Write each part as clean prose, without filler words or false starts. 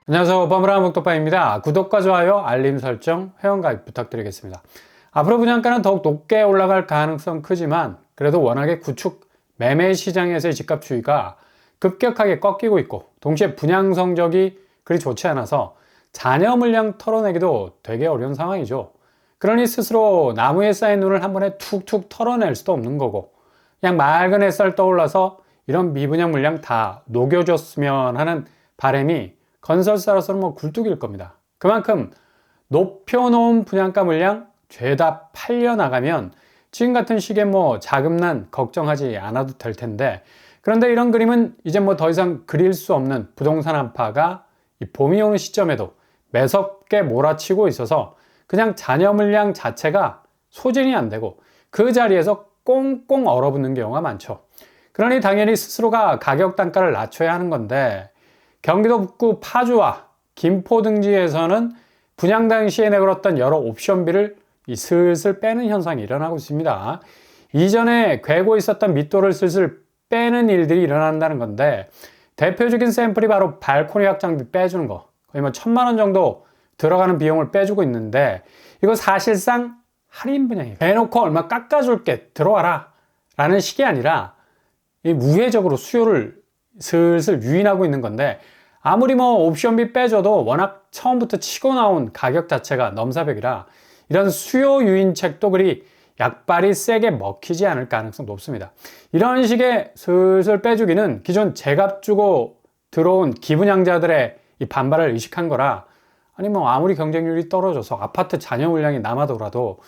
안녕하세요. 버무라 목독파입니다. 구독과 좋아요, 알림 설정, 회원가입 부탁드리겠습니다. 앞으로 분양가는 더욱 높게 올라갈 가능성 크지만 그래도 워낙에 구축 매매 시장에서의 집값 추이가 급격하게 꺾이고 있고 동시에 분양 성적이 그리 좋지 않아서 잔여 물량 털어내기도 되게 어려운 상황이죠. 그러니 스스로 나무에 쌓인 눈을 한 번에 툭툭 털어낼 수도 없는 거고 그냥 맑은 햇살 떠올라서 이런 미분양 물량 다 녹여줬으면 하는 바람이 건설사로서는 굴뚝일 겁니다. 그만큼 높여놓은 분양가 물량 죄다 팔려나가면 지금 같은 시기에 자금난 걱정하지 않아도 될 텐데, 그런데 이런 그림은 이제 더 이상 그릴 수 없는 부동산 한파가 이 봄이 오는 시점에도 매섭게 몰아치고 있어서 그냥 잔여 물량 자체가 소진이 안 되고 그 자리에서 꽁꽁 얼어붙는 경우가 많죠. 그러니 당연히 스스로가 가격 단가를 낮춰야 하는 건데, 경기도 북구 파주와 김포 등지에서는 분양 당시에 내걸었던 여러 옵션비를 슬슬 빼는 현상이 일어나고 있습니다. 이전에 괴고 있었던 밑도를 슬슬 빼는 일들이 일어난다는 건데, 대표적인 샘플이 바로 발코니 확장비 빼주는 거, 거의 1,000만 원 정도 들어가는 비용을 빼주고 있는데, 이거 사실상 할인 분양이에요. 대놓고 얼마 깎아줄게, 들어와라 라는 식이 아니라 우회적으로 수요를 슬슬 유인하고 있는 건데, 아무리 옵션비 빼줘도 워낙 처음부터 치고 나온 가격 자체가 넘사벽이라 이런 수요 유인책도 그리 약발이 세게 먹히지 않을 가능성이 높습니다. 이런 식의 슬슬 빼주기는 기존 제값 주고 들어온 기분양자들의 이 반발을 의식한 거라, 아니 아무리 경쟁률이 떨어져서 아파트 잔여 물량이 남아도라도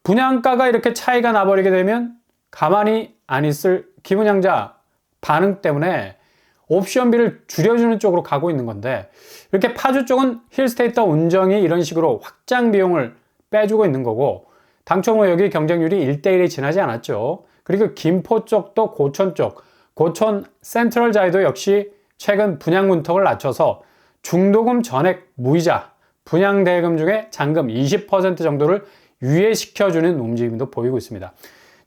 분양가가 이렇게 차이가 나버리게 되면 가만히 안 있을 기분양자 반응 때문에 옵션비를 줄여주는 쪽으로 가고 있는 건데, 이렇게 파주 쪽은 힐스테이터 운정이 이런 식으로 확장 비용을 빼주고 있는 거고, 당초 여기 경쟁률이 1대1이 지나지 않았죠. 그리고 김포 쪽도 고촌 쪽, 고촌 센트럴 자이도 역시 최근 분양 문턱을 낮춰서 중도금 전액 무이자, 분양 대금 중에 잔금 20% 정도를 유예시켜주는 움직임도 보이고 있습니다.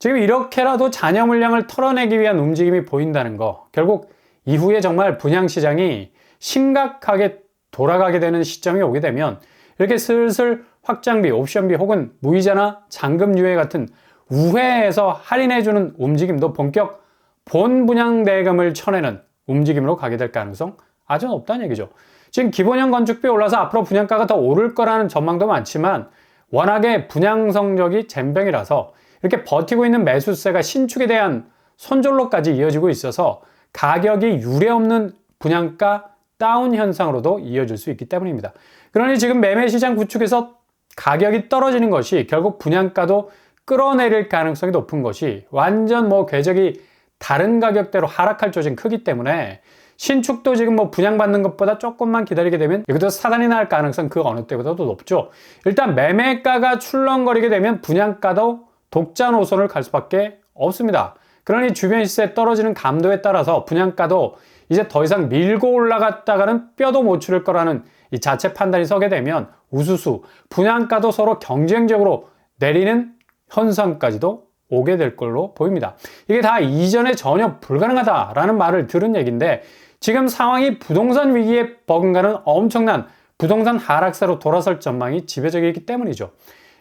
지금 이렇게라도 잔여 물량을 털어내기 위한 움직임이 보인다는 거, 결국 이후에 정말 분양시장이 심각하게 돌아가게 되는 시점이 오게 되면 이렇게 슬슬 확장비, 옵션비 혹은 무이자나 잔금 유예 같은 우회해서 할인해주는 움직임도 본격 본 분양 대금을 쳐내는 움직임으로 가게 될 가능성 아주 높다는 얘기죠. 지금 기본형 건축비 올라서 앞으로 분양가가 더 오를 거라는 전망도 많지만 워낙에 분양 성적이 젬병이라서 이렇게 버티고 있는 매수세가 신축에 대한 손절로까지 이어지고 있어서 가격이 유례없는 분양가 다운 현상으로도 이어질 수 있기 때문입니다. 그러니 지금 매매시장 구축에서 가격이 떨어지는 것이 결국 분양가도 끌어내릴 가능성이 높은 것이, 완전 궤적이 다른 가격대로 하락할 조짐이 크기 때문에 신축도 지금 분양받는 것보다 조금만 기다리게 되면 이것도 사단이 날 가능성 그 어느 때보다도 높죠. 일단 매매가가 출렁거리게 되면 분양가도 독자 노선을 갈 수밖에 없습니다. 그러니 주변 시세 떨어지는 감도에 따라서 분양가도 이제 더 이상 밀고 올라갔다가는 뼈도 못 추릴 거라는 이 자체 판단이 서게 되면 우수수 분양가도 서로 경쟁적으로 내리는 현상까지도 오게 될 걸로 보입니다. 이게 다 이전에 전혀 불가능하다라는 말을 들은 얘기인데, 지금 상황이 부동산 위기에 버금가는 엄청난 부동산 하락세로 돌아설 전망이 지배적이기 때문이죠.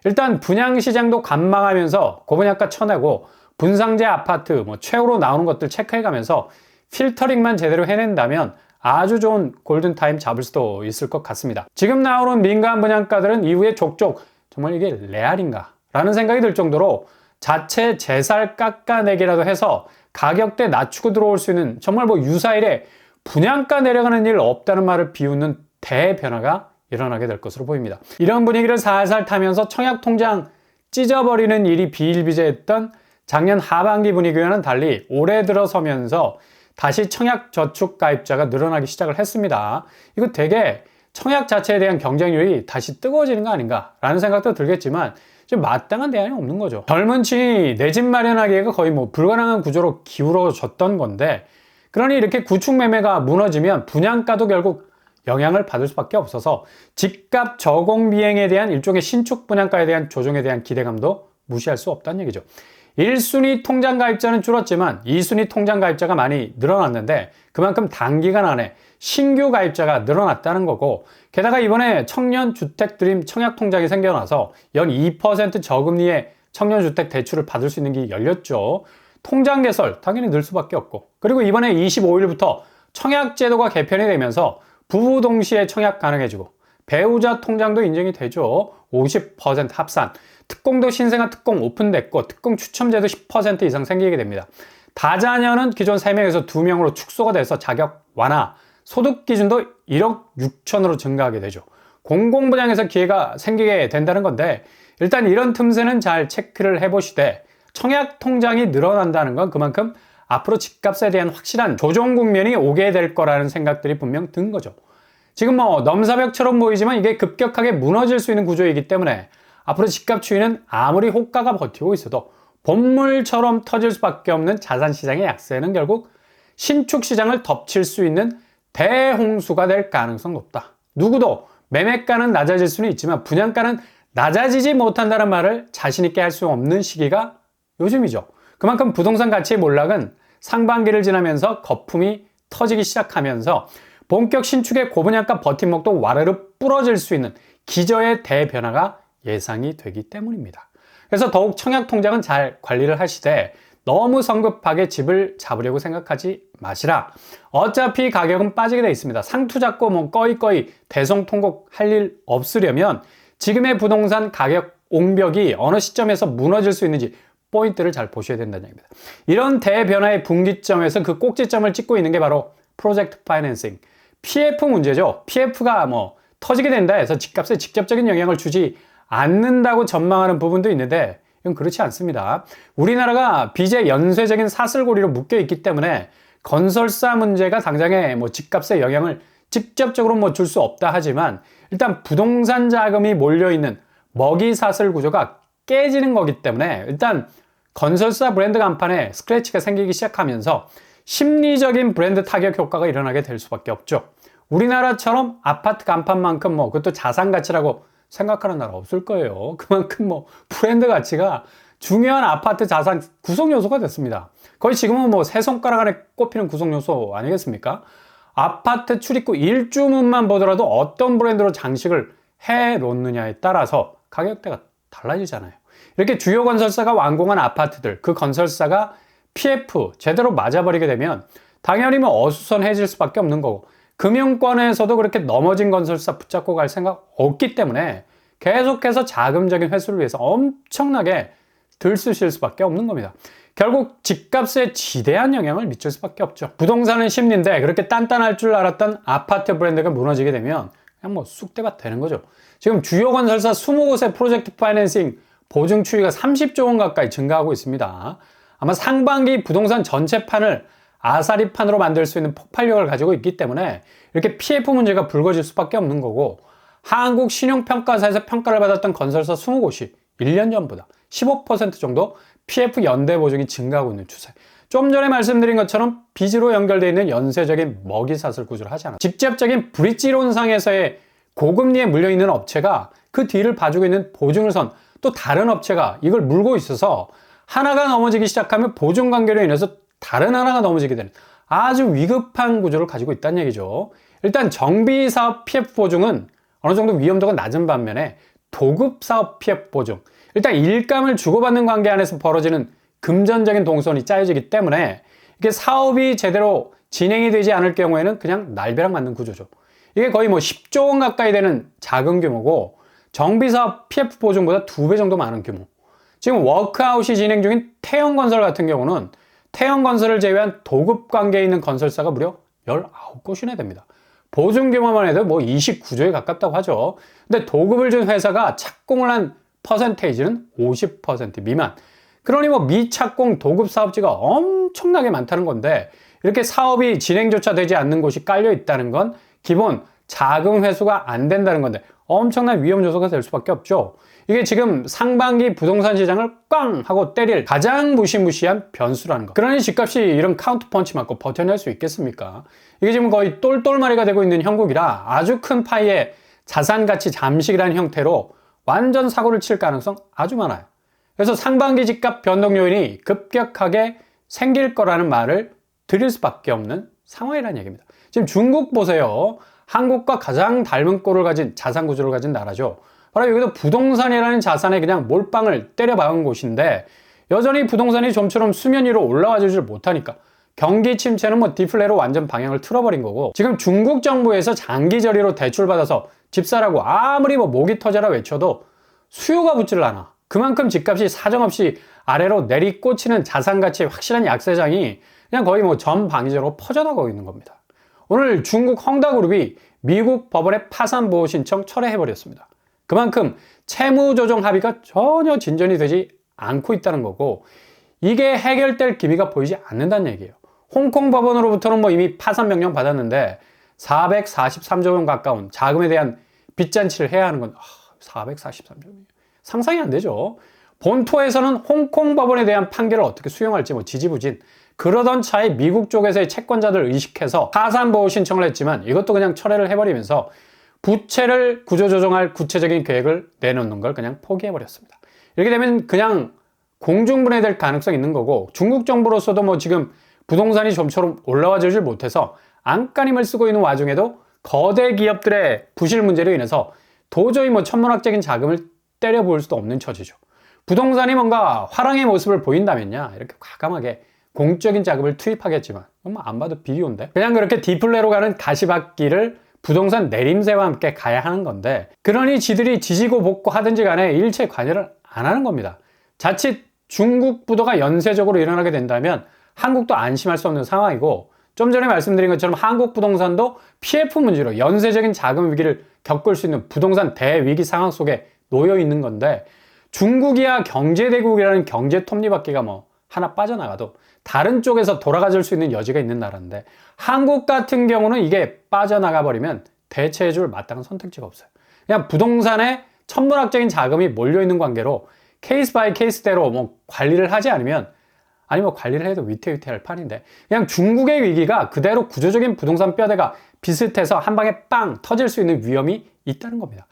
일단 분양시장도 관망하면서 고분양가 쳐내고 분상제 아파트 최고로 나오는 것들 체크해가면서 필터링만 제대로 해낸다면 아주 좋은 골든타임 잡을 수도 있을 것 같습니다. 지금 나오는 민간 분양가들은 이후에 족족 정말 이게 레알인가 라는 생각이 들 정도로 자체 재살 깎아내기라도 해서 가격대 낮추고 들어올 수 있는, 정말 유사일에 분양가 내려가는 일 없다는 말을 비웃는 대변화가 일어나게 될 것으로 보입니다. 이런 분위기를 살살 타면서 청약 통장 찢어버리는 일이 비일비재했던 작년 하반기 분위기와는 달리 올해 들어서면서 다시 청약 저축 가입자가 늘어나기 시작을 했습니다. 이거 되게 청약 자체에 대한 경쟁률이 다시 뜨거워지는 거 아닌가 라는 생각도 들겠지만 지금 마땅한 대안이 없는 거죠. 젊은 층이 내 집 마련하기가 거의 불가능한 구조로 기울어졌던 건데, 그러니 이렇게 구축 매매가 무너지면 분양가도 결국 영향을 받을 수밖에 없어서 집값 저공 비행에 대한 일종의 신축 분양가에 대한 조정에 대한 기대감도 무시할 수 없다는 얘기죠. 1순위 통장 가입자는 줄었지만 2순위 통장 가입자가 많이 늘어났는데, 그만큼 단기간 안에 신규 가입자가 늘어났다는 거고, 게다가 이번에 청년주택드림 청약통장이 생겨나서 연 2% 저금리의 청년주택 대출을 받을 수 있는 길이 열렸죠. 통장 개설 당연히 늘 수밖에 없고, 그리고 이번에 25일부터 청약제도가 개편이 되면서 부부 동시에 청약 가능해지고, 배우자 통장도 인정이 되죠. 50% 합산, 특공도 신생아 특공 오픈됐고, 특공 추첨제도 10% 이상 생기게 됩니다. 다자녀는 기존 3명에서 2명으로 축소가 돼서 자격 완화, 소득 기준도 1억 6천으로 증가하게 되죠. 공공분양에서 기회가 생기게 된다는 건데, 일단 이런 틈새는 잘 체크를 해보시되, 청약 통장이 늘어난다는 건 그만큼 앞으로 집값에 대한 확실한 조정 국면이 오게 될 거라는 생각들이 분명 든 거죠. 지금 뭐 넘사벽처럼 보이지만 이게 급격하게 무너질 수 있는 구조이기 때문에 앞으로 집값 추이는 아무리 호가가 버티고 있어도 본물처럼 터질 수밖에 없는 자산시장의 약세는 결국 신축 시장을 덮칠 수 있는 대홍수가 될 가능성이 높다. 누구도 매매가는 낮아질 수는 있지만 분양가는 낮아지지 못한다는 말을 자신 있게 할 수 없는 시기가 요즘이죠. 그만큼 부동산 가치의 몰락은 상반기를 지나면서 거품이 터지기 시작하면서 본격 신축의 고분양가 버팀목도 와르르 부러질 수 있는 기저의 대변화가 예상이 되기 때문입니다. 그래서 더욱 청약통장은 잘 관리를 하시되 너무 성급하게 집을 잡으려고 생각하지 마시라. 어차피 가격은 빠지게 돼 있습니다. 상투 잡고 뭐 꺼이꺼이 대성통곡 할 일 없으려면 지금의 부동산 가격 옹벽이 어느 시점에서 무너질 수 있는지 포인트를 잘 보셔야 된다는 얘기입니다. 이런 대변화의 분기점에서 그 꼭지점을 찍고 있는 게 바로 프로젝트 파이낸싱, PF 문제죠. PF가 뭐 터지게 된다 해서 집값에 직접적인 영향을 주지 않는다고 전망하는 부분도 있는데 이건 그렇지 않습니다. 우리나라가 빚의 연쇄적인 사슬고리로 묶여 있기 때문에 건설사 문제가 당장에 뭐 집값에 영향을 직접적으로 뭐 줄 수 없다 하지만 일단 부동산 자금이 몰려있는 먹이 사슬 구조가 깨지는 거기 때문에 일단 건설사 브랜드 간판에 스크래치가 생기기 시작하면서 심리적인 브랜드 타격 효과가 일어나게 될 수밖에 없죠. 우리나라처럼 아파트 간판만큼 뭐 그것도 자산 가치라고 생각하는 나라 없을 거예요. 그만큼 뭐 브랜드 가치가 중요한 아파트 자산 구성 요소가 됐습니다. 거의 지금은 뭐 세 손가락 안에 꼽히는 구성 요소 아니겠습니까? 아파트 출입구 일주문만 보더라도 어떤 브랜드로 장식을 해 놓느냐에 따라서 가격대가 달라지잖아요. 이렇게 주요 건설사가 완공한 아파트들, 그 건설사가 PF 제대로 맞아버리게 되면 당연히 뭐 어수선해질 수밖에 없는 거고, 금융권에서도 그렇게 넘어진 건설사 붙잡고 갈 생각 없기 때문에 계속해서 자금적인 회수를 위해서 엄청나게 들쑤실 수밖에 없는 겁니다. 결국 집값에 지대한 영향을 미칠 수밖에 없죠. 부동산은 심리인데 그렇게 단단할 줄 알았던 아파트 브랜드가 무너지게 되면 그냥 뭐 쑥대밭 되는 거죠. 지금 주요 건설사 20곳의 프로젝트 파이낸싱 보증 추이가 30조 원 가까이 증가하고 있습니다. 아마 상반기 부동산 전체판을 아사리판으로 만들 수 있는 폭발력을 가지고 있기 때문에 이렇게 PF 문제가 불거질 수밖에 없는 거고, 한국신용평가사에서 평가를 받았던 건설사 20곳이 1년 전보다 15% 정도 PF 연대 보증이 증가하고 있는 추세. 좀 전에 말씀드린 것처럼 빚으로 연결되어 있는 연쇄적인 먹이사슬 구조를 하지 않아요. 직접적인 브릿지론상에서의 고금리에 물려있는 업체가 그 뒤를 봐주고 있는 보증을 선 또 다른 업체가 이걸 물고 있어서 하나가 넘어지기 시작하면 보증 관계로 인해서 다른 하나가 넘어지게 되는 아주 위급한 구조를 가지고 있다는 얘기죠. 일단 정비사업 PF 보증은 어느 정도 위험도가 낮은 반면에 도급사업 PF 보증, 일단 일감을 주고받는 관계 안에서 벌어지는 금전적인 동선이 짜여지기 때문에 이게 사업이 제대로 진행이 되지 않을 경우에는 그냥 날벼락 맞는 구조죠. 이게 거의 뭐 10조 원 가까이 되는 작은 규모고, 정비사업 PF 보증보다 2배 정도 많은 규모. 지금 워크아웃이 진행 중인 태영건설 같은 경우는 태영건설을 제외한 도급 관계에 있는 건설사가 무려 19곳이나 됩니다. 보증 규모만 해도 뭐 29조에 가깝다고 하죠. 근데 도급을 준 회사가 착공을 한 퍼센테이지는 50% 미만. 그러니 뭐 미착공 도급 사업지가 엄청나게 많다는 건데, 이렇게 사업이 진행조차 되지 않는 곳이 깔려 있다는 건 기본 자금 회수가 안 된다는 건데 엄청난 위험 요소가 될 수밖에 없죠. 이게 지금 상반기 부동산 시장을 꽝 하고 때릴 가장 무시무시한 변수라는 거. 그러니 집값이 이런 카운트 펀치 맞고 버텨낼 수 있겠습니까? 이게 지금 거의 똘똘마리가 되고 있는 형국이라 아주 큰 파이의 자산 가치 잠식이라는 형태로 완전 사고를 칠 가능성 아주 많아요. 그래서 상반기 집값 변동 요인이 급격하게 생길 거라는 말을 드릴 수밖에 없는 상황이라는 얘기입니다. 지금 중국 보세요. 한국과 가장 닮은 꼴을 가진 자산 구조를 가진 나라죠. 바로 여기도 부동산이라는 자산에 그냥 몰빵을 때려 박은 곳인데 여전히 부동산이 좀처럼 수면 위로 올라와 주질 못하니까 경기 침체는 뭐 디플레로 완전 방향을 틀어버린 거고, 지금 중국 정부에서 장기저리로 대출받아서 집 사라고 아무리 뭐 목이 터져라 외쳐도 수요가 붙질 않아. 그만큼 집값이 사정없이 아래로 내리꽂히는 자산 가치의 확실한 약세장이 그냥 거의 뭐 전방위적으로 퍼져나가고 있는 겁니다. 오늘 중국 헝다그룹이 미국 법원에 파산 보호 신청 철회해버렸습니다. 그만큼 채무조정 합의가 전혀 진전이 되지 않고 있다는 거고, 이게 해결될 기미가 보이지 않는다는 얘기예요. 홍콩 법원으로부터는 뭐 이미 파산 명령 받았는데 443조 원 가까운 자금에 대한 빚잔치를 해야 하는 건 443조 원이에요. 상상이 안 되죠. 본토에서는 홍콩 법원에 대한 판결을 어떻게 수용할지 뭐 지지부진, 그러던 차에 미국 쪽에서의 채권자들 의식해서 파산 보호 신청을 했지만 이것도 그냥 철회를 해버리면서 부채를 구조조정할 구체적인 계획을 내놓는 걸 그냥 포기해버렸습니다. 이렇게 되면 그냥 공중분해될 가능성이 있는 거고, 중국 정부로서도 뭐 지금 부동산이 좀처럼 올라와주질 못해서 안간힘을 쓰고 있는 와중에도 거대 기업들의 부실 문제로 인해서 도저히 뭐 천문학적인 자금을 때려 부을 수도 없는 처지죠. 부동산이 뭔가 화랑의 모습을 보인다면야 이렇게 과감하게 공적인 자금을 투입하겠지만 뭐 안 봐도 비디오인데, 그냥 그렇게 디플레로 가는 가시밭길을 부동산 내림세와 함께 가야 하는 건데, 그러니 지들이 지지고 볶고 하든지 간에 일체 관여를 안 하는 겁니다. 자칫 중국 부도가 연쇄적으로 일어나게 된다면 한국도 안심할 수 없는 상황이고, 좀 전에 말씀드린 것처럼 한국 부동산도 PF 문제로 연쇄적인 자금 위기를 겪을 수 있는 부동산 대위기 상황 속에 놓여 있는 건데, 중국이야 경제대국이라는 경제 톱니바퀴가 뭐 하나 빠져나가도 다른 쪽에서 돌아가줄 수 있는 여지가 있는 나라인데, 한국 같은 경우는 이게 빠져나가 버리면 대체해줄 마땅한 선택지가 없어요. 그냥 부동산에 천문학적인 자금이 몰려있는 관계로 케이스 바이 케이스대로 뭐 관리를 하지 않으면, 아니 뭐 관리를 해도 위태위태할 판인데, 그냥 중국의 위기가 그대로 구조적인 부동산 뼈대가 비슷해서 한 방에 빵 터질 수 있는 위험이 있다는 겁니다.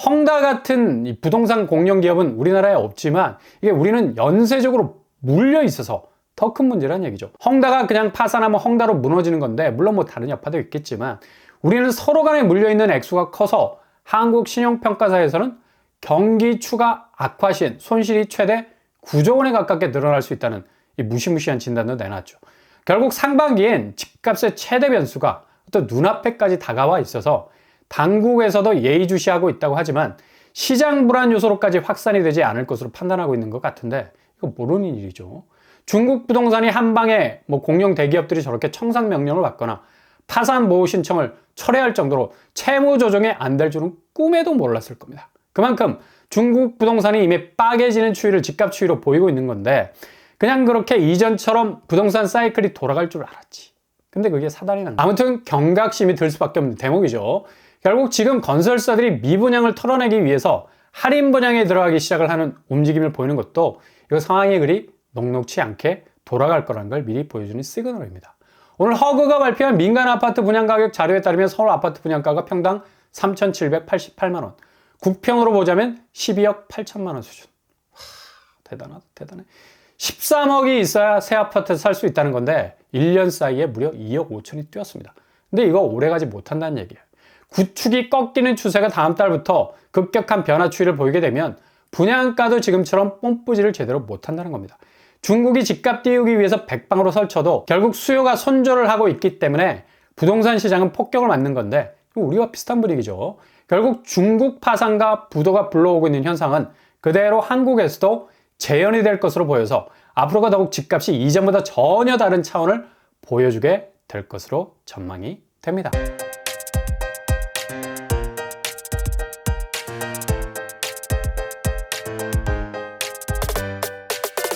헝다 같은 이 부동산 공룡 기업은 우리나라에 없지만 이게 우리는 연쇄적으로 물려 있어서 더 큰 문제라는 얘기죠. 헝다가 그냥 파산하면 헝다로 무너지는 건데, 물론 뭐 다른 여파도 있겠지만 우리는 서로 간에 물려 있는 액수가 커서 한국 신용평가사에서는 경기 추가 악화 시엔 손실이 최대 9조 원에 가깝게 늘어날 수 있다는 이 무시무시한 진단도 내놨죠. 결국 상반기엔 집값의 최대 변수가 또 눈앞에까지 다가와 있어서 당국에서도 예의주시하고 있다고 하지만 시장 불안 요소로까지 확산이 되지 않을 것으로 판단하고 있는 것 같은데, 이거 모르는 일이죠. 중국 부동산이 한 방에 뭐 공룡 대기업들이 저렇게 청산 명령을 받거나 파산 보호 신청을 철회할 정도로 채무 조정이 안 될 줄은 꿈에도 몰랐을 겁니다. 그만큼 중국 부동산이 이미 빠개지는 추이를 집값 추이로 보이고 있는 건데, 그냥 그렇게 이전처럼 부동산 사이클이 돌아갈 줄 알았지. 근데 그게 사달이 난 거야. 아무튼 경각심이 들 수밖에 없는 대목이죠. 결국 지금 건설사들이 미분양을 털어내기 위해서 할인 분양에 들어가기 시작을 하는 움직임을 보이는 것도 이거 상황이 그리 녹록치 않게 돌아갈 거라는 걸 미리 보여주는 시그널입니다. 오늘 허그가 발표한 민간 아파트 분양 가격 자료에 따르면 서울 아파트 분양가가 평당 3,788만 원, 국평으로 보자면 12억 8천만 원 수준. 대단하다, 대단해. 13억이 있어야 새 아파트 살 수 있다는 건데 1년 사이에 무려 2억 5천이 뛰었습니다. 근데 이거 오래가지 못한다는 얘기예요. 구축이 꺾이는 추세가 다음 달부터 급격한 변화 추이를 보이게 되면 분양가도 지금처럼 뽐뿌지를 제대로 못한다는 겁니다. 중국이 집값 띄우기 위해서 백방으로 설쳐도 결국 수요가 손절을 하고 있기 때문에 부동산 시장은 폭격을 맞는 건데, 우리와 비슷한 분위기죠. 결국 중국 파산과 부도가 불러오고 있는 현상은 그대로 한국에서도 재현이 될 것으로 보여서 앞으로가 더욱 집값이 이전보다 전혀 다른 차원을 보여주게 될 것으로 전망이 됩니다.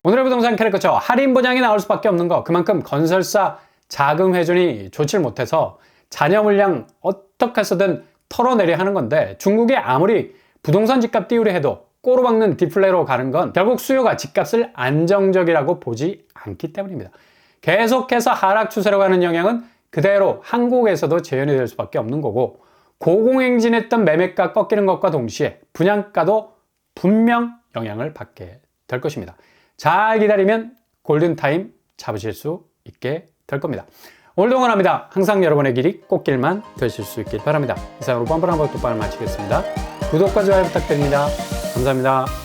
오늘의 부동산 캐릭터처 할인 분양이 나올 수밖에 없는 거, 그만큼 건설사 자금 회전이 좋지 못해서 잔여 물량 어떻게 해서든 털어내려 하는 건데, 중국이 아무리 부동산 집값 띄우려 해도 꼬로박는 디플레로 가는 건 결국 수요가 집값을 안정적이라고 보지 않기 때문입니다. 계속해서 하락 추세로 가는 영향은 그대로 한국에서도 재현이 될 수밖에 없는 거고, 고공행진했던 매매가 꺾이는 것과 동시에 분양가도 분명 영향을 받게 될 것입니다. 잘 기다리면 골든타임 잡으실 수 있게 될 겁니다. 오늘도 응원합니다. 항상 여러분의 길이 꽃길만 되실 수 있길 바랍니다. 이상으로 뻔뻔한 법도 빨리 마치겠습니다. 구독과 좋아요 부탁드립니다. 감사합니다.